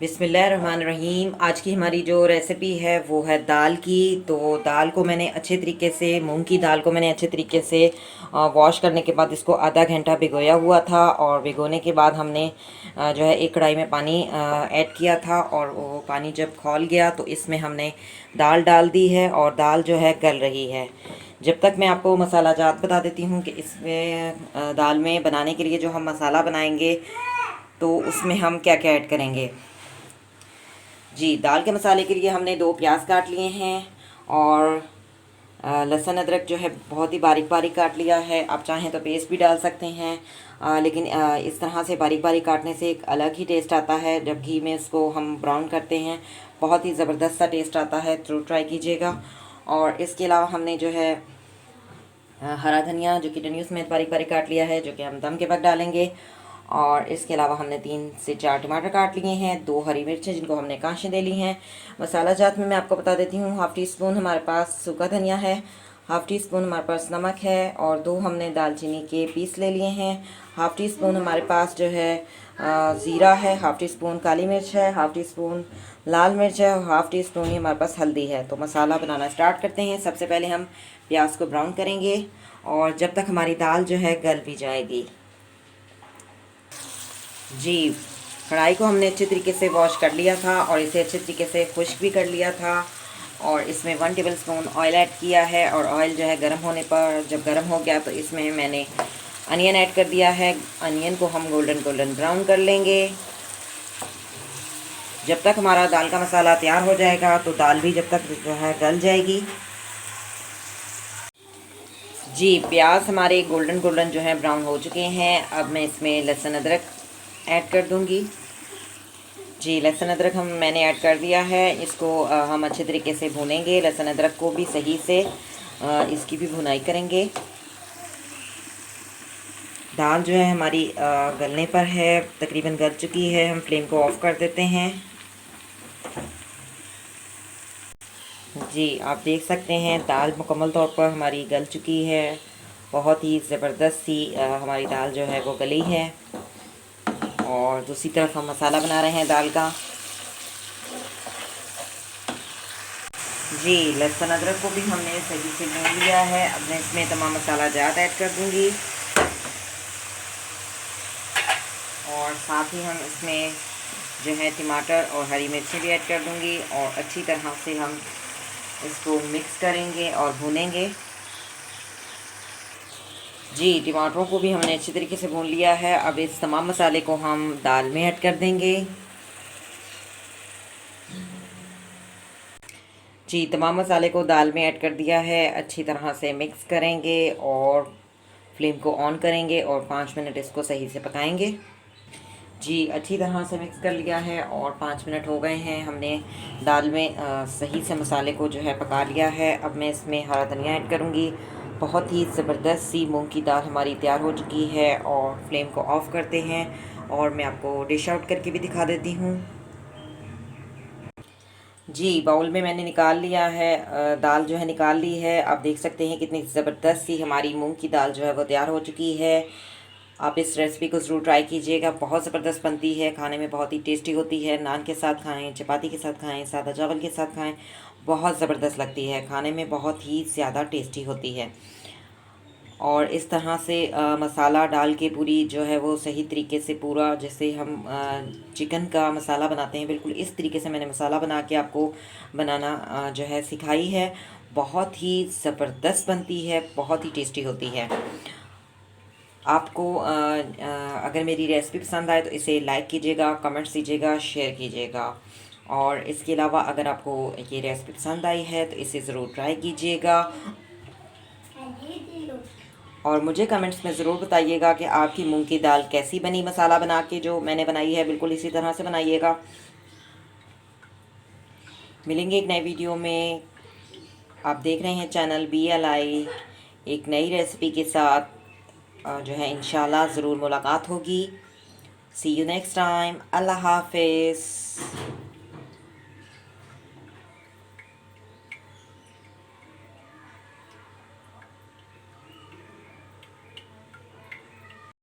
बिस्मिल्लाहिर्रहमानिर्रहीम। आज की हमारी जो रेसिपी है वो है दाल की। तो दाल को मैंने अच्छे तरीके से, मूंग की दाल को मैंने अच्छे तरीके से वॉश करने के बाद इसको आधा घंटा भिगोया हुआ था। और भिगोने के बाद हमने जो है एक कढ़ाई में पानी ऐड किया था, और वो पानी जब खौल गया तो इसमें हमने दाल डाल दी है और दाल जो है गल रही है। जब तक मैं आपको मसाला जात बता देती हूँ कि इसमें दाल में बनाने के लिए जो हम मसाला बनाएंगे तो उसमें हम क्या क्या ऐड करेंगे। जी, दाल के मसाले के लिए हमने 2 प्याज काट लिए हैं, और लहसुन अदरक जो है बहुत ही बारीक बारीक काट लिया है। आप चाहें तो पेस्ट भी डाल सकते हैं, लेकिन इस तरह से बारीक बारीक काटने से एक अलग ही टेस्ट आता है। जब घी में इसको हम ब्राउन करते हैं बहुत ही ज़बरदस्त सा टेस्ट आता है, ज़रूर ट्राई कीजिएगा। और इसके अलावा हमने जो है हरा धनिया जो कि डंडियों समेत बारीक बारीक काट लिया है, जो कि हम दम के वक्त डालेंगे। और इसके अलावा हमने 3 से 4 टमाटर काट लिए हैं, 2 हरी मिर्चें जिनको हमने कांशें दे ली हैं। मसाला जात में मैं आपको बता देती हूँ, हाफ़ टी स्पून हमारे पास सूखा धनिया है, हाफ़ टी स्पून हमारे पास नमक है, और 2 हमने दालचीनी के पीस ले लिए हैं। हाफ़ टी स्पून हमारे पास जो है ज़ीरा है, हाफ़ टी स्पून काली मिर्च है, हाफ़ टी स्पून लाल मिर्च है, और हाफ़ टी स्पून ही हमारे पास हल्दी है। तो मसाला बनाना स्टार्ट करते हैं। सबसे पहले हम प्याज को ब्राउन करेंगे, और जब तक हमारी दाल जो है गल भी जाएगी। जी, कढ़ाई को हमने अच्छे तरीके से वॉश कर लिया था और इसे अच्छे तरीके से खुश्क भी कर लिया था, और इसमें 1 टेबलस्पून ऑयल ऐड किया है। और ऑयल जो है गर्म होने पर, जब गर्म हो गया तो इसमें मैंने अनियन ऐड कर दिया है। अनियन को हम गोल्डन गोल्डन ब्राउन कर लेंगे। जब तक हमारा दाल का मसाला तैयार हो जाएगा तो दाल भी जब तक जो है गल जाएगी। जी, प्याज हमारे गोल्डन गोल्डन जो है ब्राउन हो चुके हैं। अब मैं इसमें लहसुन अदरक ऐड कर दूंगी। जी, लहसुन अदरक मैंने ऐड कर दिया है। इसको हम अच्छे तरीके से भूनेंगे। लहसुन अदरक को भी सही से इसकी भी भुनाई करेंगे। दाल जो है हमारी गलने पर है, तकरीबन गल चुकी है। हम फ्लेम को ऑफ़ कर देते हैं। जी, आप देख सकते हैं दाल मुकम्मल तौर पर हमारी गल चुकी है। बहुत ही ज़बरदस्त सी हमारी दाल जो है वो गली है। और दूसरी तरफ हम मसाला बना रहे हैं दाल का। जी, लहसुन अदरक को भी हमने सही से भून लिया है। अब मैं इसमें तमाम मसाला जात ऐड कर दूंगी, और साथ ही हम इसमें जो है टमाटर और हरी मिर्ची भी ऐड कर दूंगी, और अच्छी तरह से हम इसको मिक्स करेंगे और भूनेंगे। जी, टमाटरों को भी हमने अच्छी तरीके से भून लिया है। अब इस तमाम मसाले को हम दाल में ऐड कर देंगे। जी, तमाम मसाले को दाल में ऐड कर दिया है। अच्छी तरह से मिक्स करेंगे और फ्लेम को ऑन करेंगे और 5 मिनट इसको सही से पकाएंगे। जी, अच्छी तरह से मिक्स कर लिया है और 5 मिनट हो गए हैं। हमने दाल में सही से मसाले को जो है पका लिया है। अब मैं इसमें हरा धनिया ऐड करूँगी। बहुत ही ज़बरदस्त सी मूंग की दाल हमारी तैयार हो चुकी है, और फ्लेम को ऑफ़ करते हैं और मैं आपको डिश आउट करके भी दिखा देती हूँ। जी, बाउल में मैंने निकाल लिया है, दाल जो है निकाल ली है। आप देख सकते हैं कितनी ज़बरदस्त सी हमारी मूंग की दाल जो है वो तैयार हो चुकी है। आप इस रेसिपी को ज़रूर ट्राई कीजिएगा, बहुत ज़बरदस्त बनती है, खाने में बहुत ही टेस्टी होती है। नान के साथ खाएं, चपाती के साथ खाएं, सादा चावल के साथ खाएं, बहुत ज़बरदस्त लगती है, खाने में बहुत ही ज़्यादा टेस्टी होती है। और इस तरह से मसाला डाल के पूरी जो है वो सही तरीके से, पूरा जैसे हम चिकन का मसाला बनाते हैं, बिल्कुल इस तरीके से मैंने मसाला बना के आपको बनाना जो है सिखाई है। बहुत ही ज़बरदस्त बनती है, बहुत ही टेस्टी होती है। आपको अगर मेरी रेसिपी पसंद आए तो इसे लाइक कीजिएगा, कमेंट्स दीजिएगा, शेयर कीजिएगा। और इसके अलावा अगर आपको ये रेसिपी पसंद आई है तो इसे ज़रूर ट्राई कीजिएगा, और मुझे कमेंट्स में ज़रूर बताइएगा कि आपकी मूंग की दाल कैसी बनी। मसाला बना के जो मैंने बनाई है बिल्कुल इसी तरह से बनाइएगा। मिलेंगे एक नए वीडियो में। आप देख रहे हैं चैनल BLI, एक नई रेसिपी के साथ जो है इंशाल्लाह ज़रूर मुलाकात होगी। सी यू नेक्स्ट टाइम। अल्लाह हाफिज़।